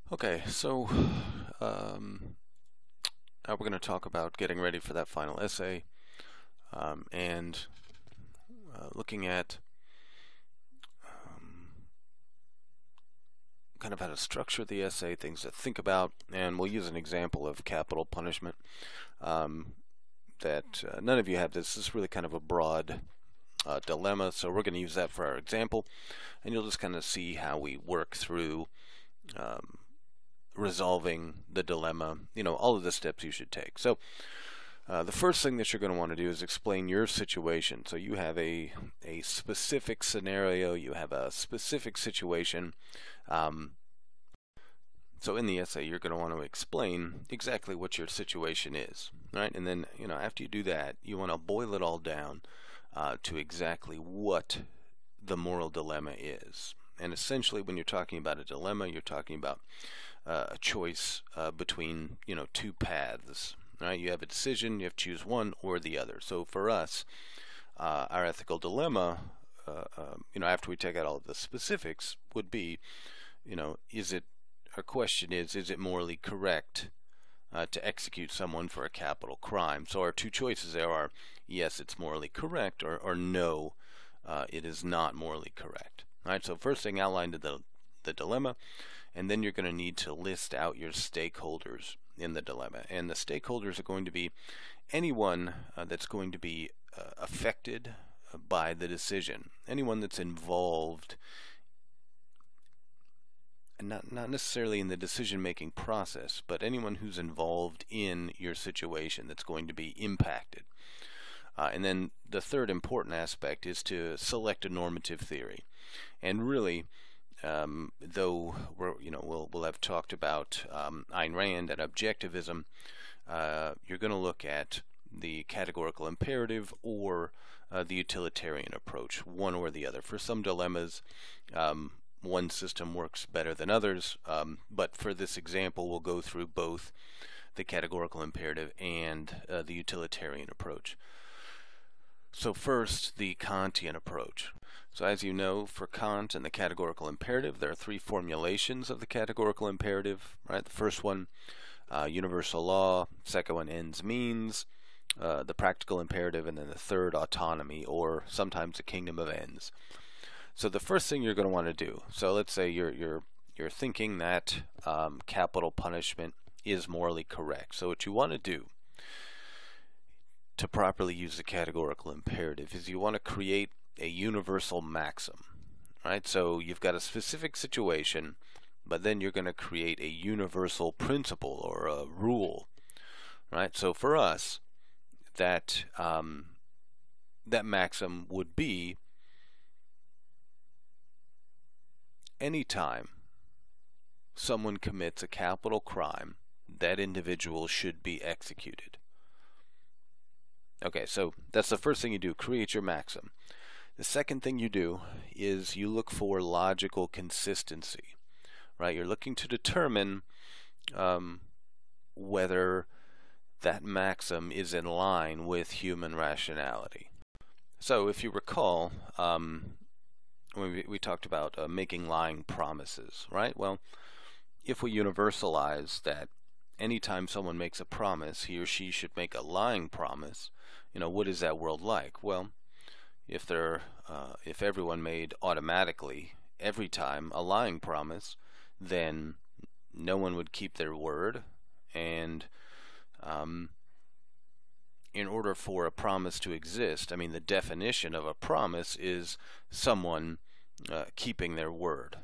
Okay, so now we're going to talk about getting ready for that final essay and looking at kind of how to structure the essay, things to think about, and we'll use an example of capital punishment that none of you have. This is really kind of a broad dilemma, so we're going to use that for our example, and you'll just kind of see how we work through resolving the dilemma, all of the steps you should take. So the first thing that you're going to want to do is explain your situation. So you have a specific scenario, you have a specific situation. So in the essay, you're going to want to explain exactly what your situation is, right? And then, after you do that, you want to boil it all down to exactly what the moral dilemma is. And essentially, when you're talking about a dilemma, you're talking about a choice between, two paths. Right? You have a decision, you have to choose one or the other. So for us, our ethical dilemma, after we take out all of the specifics, would be, our question is it morally correct to execute someone for a capital crime? So our two choices there are, yes, it's morally correct, or no, it is not morally correct. All right, so first thing, outline the dilemma, and then you're going to need to list out your stakeholders in the dilemma. And the stakeholders are going to be anyone that's going to be affected by the decision, anyone that's involved, and not necessarily in the decision-making process, but anyone who's involved in your situation that's going to be impacted. And then the third important aspect is to select a normative theory. And really, though we'll have talked about Ayn Rand and objectivism, you're going to look at the categorical imperative or the utilitarian approach, one or the other. For some dilemmas, one system works better than others, but for this example, we'll go through both the categorical imperative and the utilitarian approach. So first, the Kantian approach. So as you know, for Kant and the categorical imperative, there are three formulations of the categorical imperative, right? The first one, universal law; second one, ends means; the practical imperative; and then the third, autonomy, or sometimes a kingdom of ends. So the first thing you're going to want to do, so let's say you're thinking that capital punishment is morally correct. So what you want to do to properly use the categorical imperative is you want to create a universal maxim, right? So you've got a specific situation, but then you're going to create a universal principle or a rule, right? So for us, that maxim would be, anytime someone commits a capital crime, that individual should be executed. Okay, so that's the first thing you do, create your maxim. The second thing you do is you look for logical consistency, right? You're looking to determine whether that maxim is in line with human rationality. So if you recall, when we talked about making lying promises, right? Well, if we universalize that anytime someone makes a promise, he or she should make a lying promise, what is that world like? Well, if everyone made automatically every time a lying promise, then no one would keep their word, and in order for a promise to exist, the definition of a promise is someone keeping their word,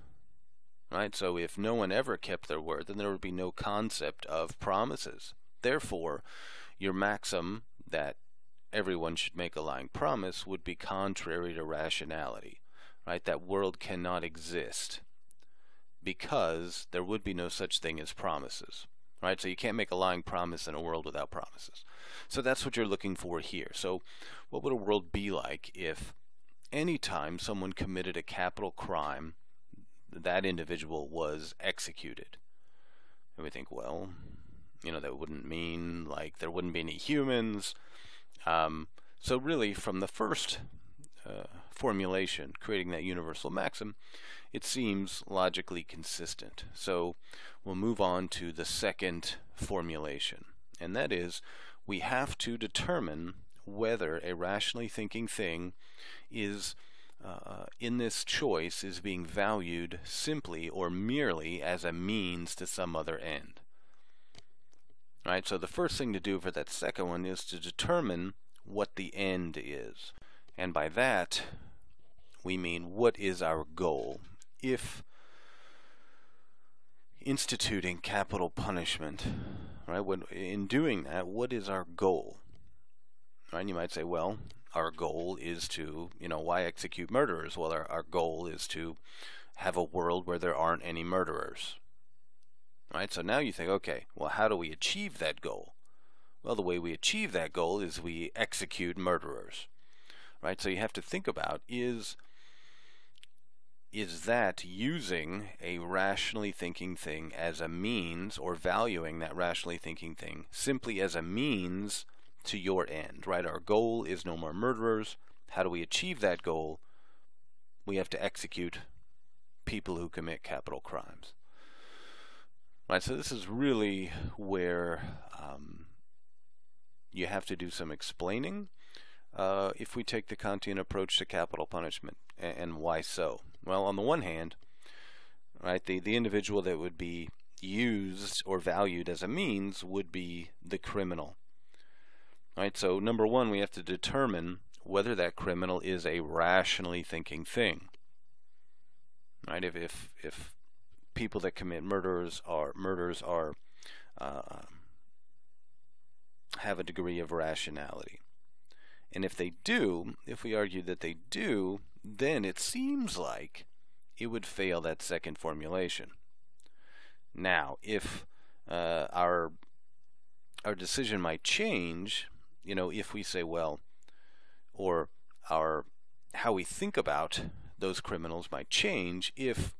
right? So if no one ever kept their word, then there would be no concept of promises. Therefore, your maxim that everyone should make a lying promise would be contrary to rationality, right? That world cannot exist because there would be no such thing as promises, right? So you can't make a lying promise in a world without promises. So that's what you're looking for here. So what would a world be like if anytime someone committed a capital crime, that individual was executed? And we think, well, that wouldn't mean like there wouldn't be any humans. So really, from the first formulation, creating that universal maxim, it seems logically consistent. So we'll move on to the second formulation, and that is we have to determine whether a rationally thinking thing is in this choice is being valued simply or merely as a means to some other end. Right? So the first thing to do for that second one is to determine what the end is. And by that, we mean what is our goal. If instituting capital punishment, right, in doing that, what is our goal? Right? You might say, well, our goal is to, why execute murderers? Well, our goal is to have a world where there aren't any murderers. Right? So now you think, okay, well, how do we achieve that goal? Well, the way we achieve that goal is we execute murderers. Right? So you have to think about, is that using a rationally thinking thing as a means, or valuing that rationally thinking thing simply as a means to your end, right? Our goal is no more murderers. How do we achieve that goal? We have to execute people who commit capital crimes. Right, so this is really where you have to do some explaining if we take the Kantian approach to capital punishment, and why so? Well, on the one hand, right, the individual that would be used or valued as a means would be the criminal. Right, so number one, we have to determine whether that criminal is a rationally thinking thing. Right, if people that commit murders have a degree of rationality, and if they do, if we argue that they do, then it seems like it would fail that second formulation. Now, if our decision might change, if we say, well, or how we think about those criminals might change if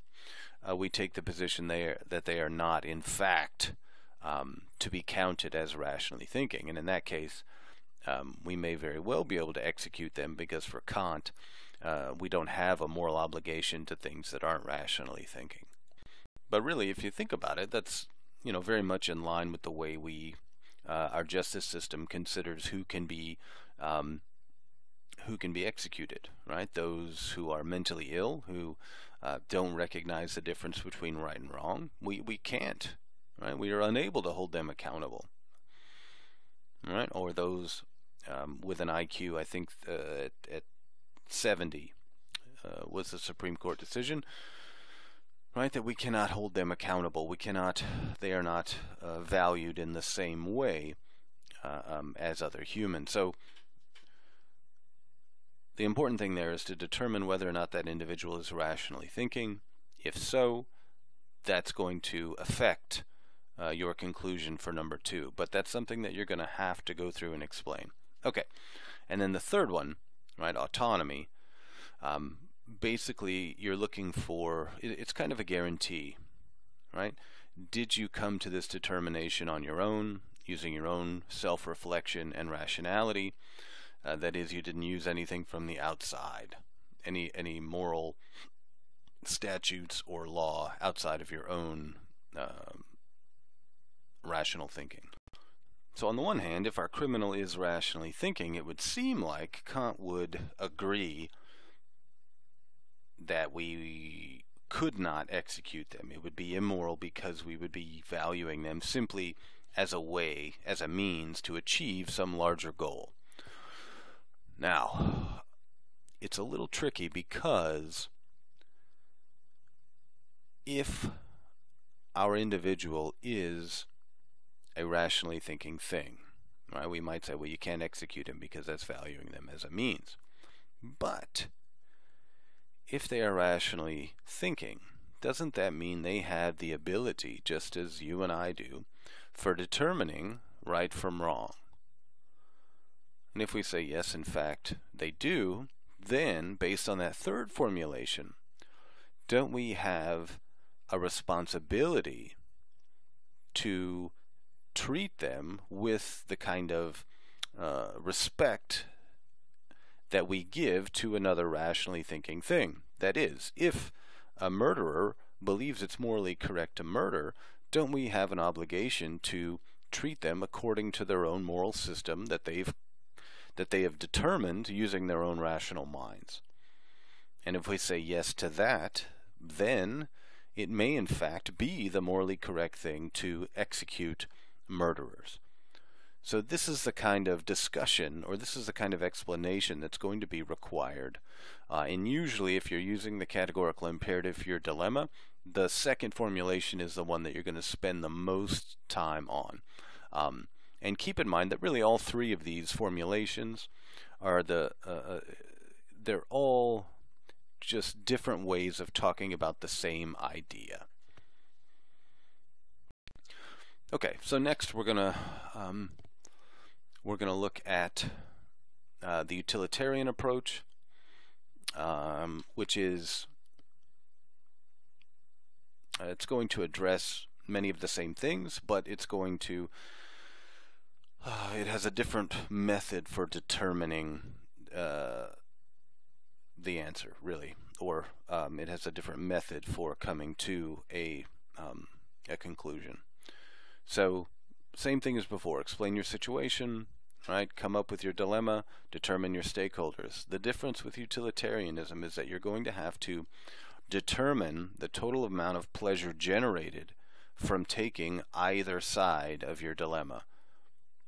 we take the position that they are not, in fact, to be counted as rationally thinking. And in that case, we may very well be able to execute them, because for Kant, we don't have a moral obligation to things that aren't rationally thinking. But really, if you think about it, that's very much in line with the way our justice system considers who can be executed. Right? Those who are mentally ill, who don't recognize the difference between right and wrong, we can't. Right? We are unable to hold them accountable. Right? Or those with an IQ, I think at 70 was the Supreme Court decision. Right? That we cannot hold them accountable. They are not valued in the same way as other humans. So the important thing there is to determine whether or not that individual is rationally thinking. If so, that's going to affect your conclusion for number two. But that's something that you're going to have to go through and explain. Okay, and then the third one, right, autonomy. Basically, you're looking for, it's kind of a guarantee, right? Did you come to this determination on your own, using your own self-reflection and rationality? That is, you didn't use anything from the outside, any moral statutes or law outside of your own rational thinking. So on the one hand, if our criminal is rationally thinking, it would seem like Kant would agree that we could not execute them. It would be immoral because we would be valuing them simply as a means to achieve some larger goal. Now, it's a little tricky, because if our individual is a rationally thinking thing, right, we might say, well, you can't execute him because that's valuing them as a means. But if they are rationally thinking, doesn't that mean they have the ability, just as you and I do, for determining right from wrong? And if we say yes, in fact, they do, then, based on that third formulation, don't we have a responsibility to treat them with the kind of respect that we give to another rationally thinking thing. That is, if a murderer believes it's morally correct to murder, don't we have an obligation to treat them according to their own moral system that they have determined using their own rational minds? And if we say yes to that, then it may in fact be the morally correct thing to execute murderers. So this is the kind of discussion, or this is the kind of explanation that's going to be required. And usually if you're using the categorical imperative for your dilemma, the second formulation is the one that you're going to spend the most time on. And keep in mind that really all three of these formulations are they're all just different ways of talking about the same idea. Okay, so next we're gonna look at the utilitarian approach, which is it's going to address many of the same things, but it's going to it has a different method for determining the answer, really, or it has a different method for coming to a conclusion. So, same thing as before. Explain your situation, right? Come up with your dilemma, determine your stakeholders. The difference with utilitarianism is that you're going to have to determine the total amount of pleasure generated from taking either side of your dilemma,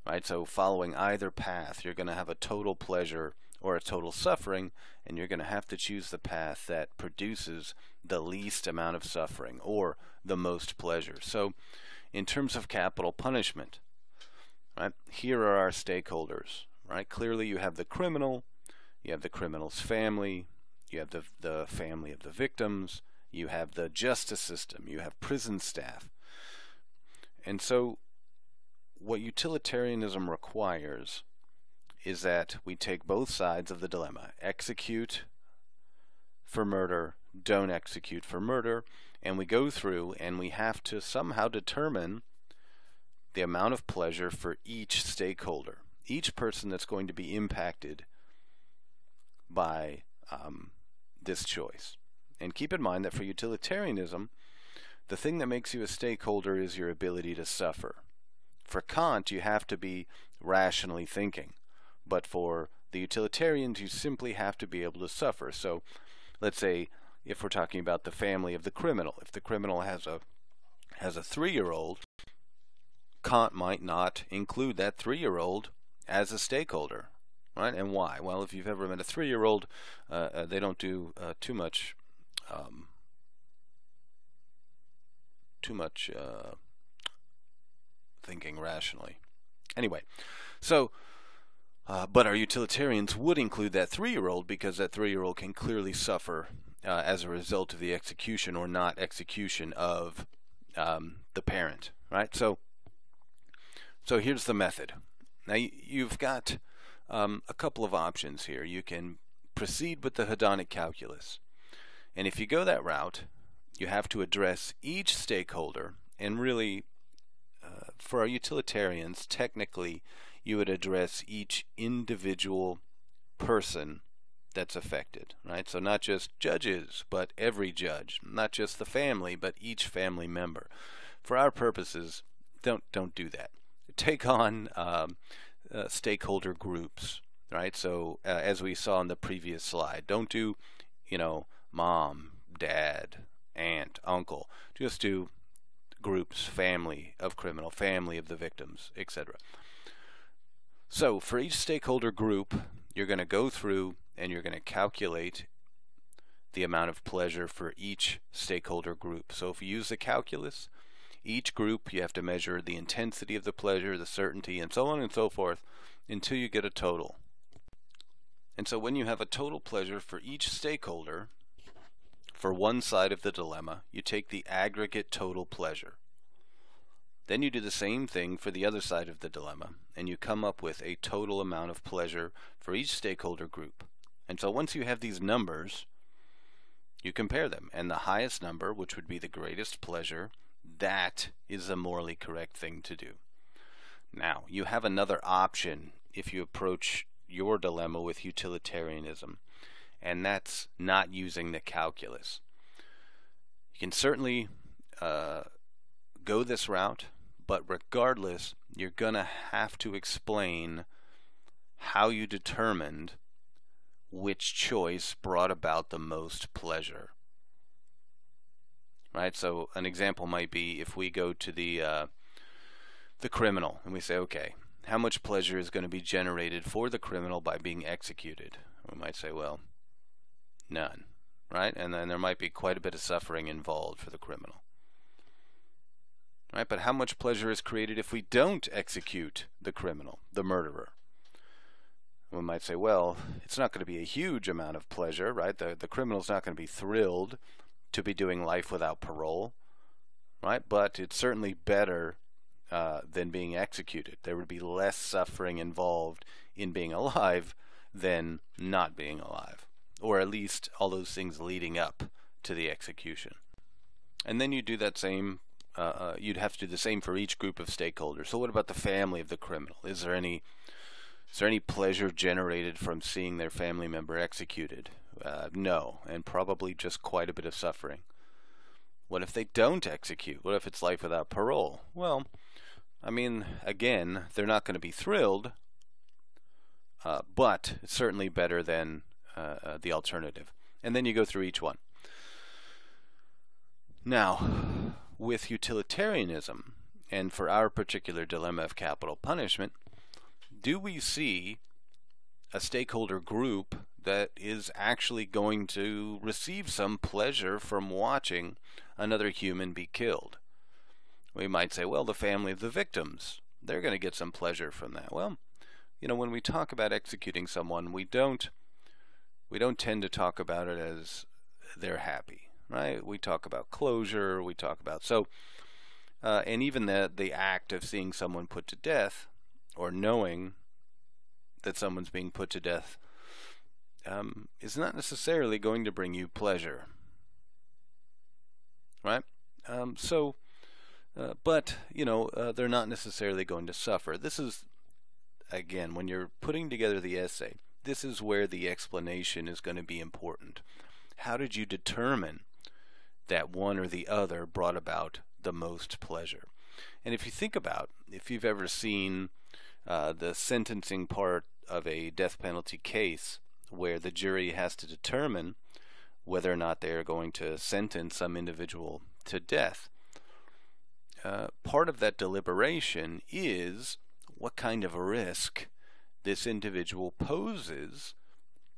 right? So following either path, you're going to have a total pleasure or a total suffering, and you're going to have to choose the path that produces the least amount of suffering or the most pleasure. So in terms of capital punishment, right, here are our stakeholders, right? Clearly you have the criminal, you have the criminal's family, you have the family of the victims, you have the justice system, you have prison staff. And so what utilitarianism requires is that we take both sides of the dilemma. Execute for murder, don't execute for murder, and we go through and we have to somehow determine the amount of pleasure for each stakeholder, each person that's going to be impacted by this choice. And keep in mind that for utilitarianism, the thing that makes you a stakeholder is your ability to suffer. For Kant, you have to be rationally thinking. But for the utilitarians, you simply have to be able to suffer. So let's say if we're talking about the family of the criminal, if the criminal has a 3-year-old, Kant might not include that 3-year-old as a stakeholder, right? And why? Well, if you've ever met a 3-year-old, they don't do too much thinking rationally. Anyway, so but our utilitarians would include that 3-year-old because that 3-year-old can clearly suffer as a result of the execution or not execution of the parent, right? So here's the method. Now you've got a couple of options here. You can proceed with the hedonic calculus, and if you go that route, you have to address each stakeholder, and really for our utilitarians, technically you would address each individual person that's affected, right? So not just judges, but every judge, not just the family, but each family member. For our purposes, don't do that. Take on stakeholder groups, right? So as we saw in the previous slide, don't do, mom, dad, aunt, uncle. Just do groups, family of criminal, family of the victims, etc. So for each stakeholder group, you're going to go through and you're going to calculate the amount of pleasure for each stakeholder group. So if you use the calculus, each group you have to measure the intensity of the pleasure, the certainty, and so on and so forth until you get a total. And so when you have a total pleasure for each stakeholder, for one side of the dilemma, you take the aggregate total pleasure. Then you do the same thing for the other side of the dilemma, and you come up with a total amount of pleasure for each stakeholder group. And so once you have these numbers, you compare them, and the highest number, which would be the greatest pleasure, that is a morally correct thing to do. Now, you have another option if you approach your dilemma with utilitarianism, and that's not using the calculus. You can certainly go this route, but regardless, you're going to have to explain how you determined which choice brought about the most pleasure. Right? So an example might be if we go to the criminal and we say, okay, how much pleasure is going to be generated for the criminal by being executed? We might say, well, none. Right? And then there might be quite a bit of suffering involved for the criminal. Right? But how much pleasure is created if we don't execute the criminal, the murderer? We might say, well, it's not going to be a huge amount of pleasure, right? The criminal's not going to be thrilled to be doing life without parole, right? But it's certainly better than being executed. There would be less suffering involved in being alive than not being alive, or at least all those things leading up to the execution. And then you do that same, you'd have to do the same for each group of stakeholders. So what about the family of the criminal? Is there any pleasure generated from seeing their family member executed? No, and probably just quite a bit of suffering. What if they don't execute? What if it's life without parole? Well, I mean, again, they're not going to be thrilled, but it's certainly better than the alternative. And then you go through each one. Now, with utilitarianism, and for our particular dilemma of capital punishment, do we see a stakeholder group that is actually going to receive some pleasure from watching another human be killed? We might say, well, the family of the victims, they're going to get some pleasure from that. Well, you know, when we talk about executing someone, we don't tend to talk about it as they're happy, right? We talk about closure, we talk about, and even the act of seeing someone put to death, or knowing that someone's being put to death, is not necessarily going to bring you pleasure, right? But, you know, they're not necessarily going to suffer. This is, again, when you're putting together the essay, this is where the explanation is going to be important. How did you determine that one or the other brought about the most pleasure? And if you think about, if you've ever seen the sentencing part of a death penalty case where the jury has to determine whether or not they are going to sentence some individual to death, part of that deliberation is what kind of a risk this individual poses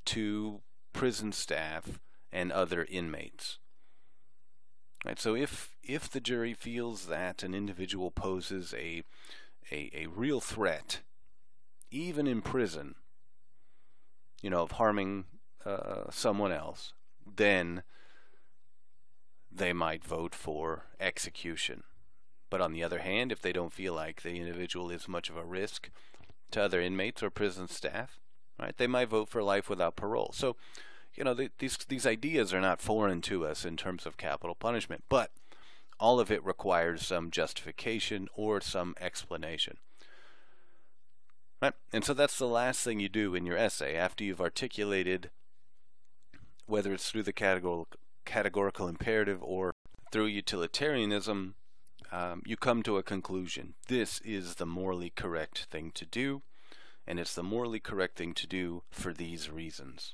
to prison staff and other inmates. Right, so if the jury feels that an individual poses a real threat, even in prison, you know, of harming someone else, then they might vote for execution. But on the other hand, if they don't feel like the individual is much of a risk to other inmates or prison staff, right, they might vote for life without parole. So, you know, these ideas are not foreign to us in terms of capital punishment, but all of it requires some justification or some explanation. Right? And so that's the last thing you do in your essay after you've articulated, whether it's through the categorical imperative or through utilitarianism, you come to a conclusion. This is the morally correct thing to do, and it's the morally correct thing to do for these reasons.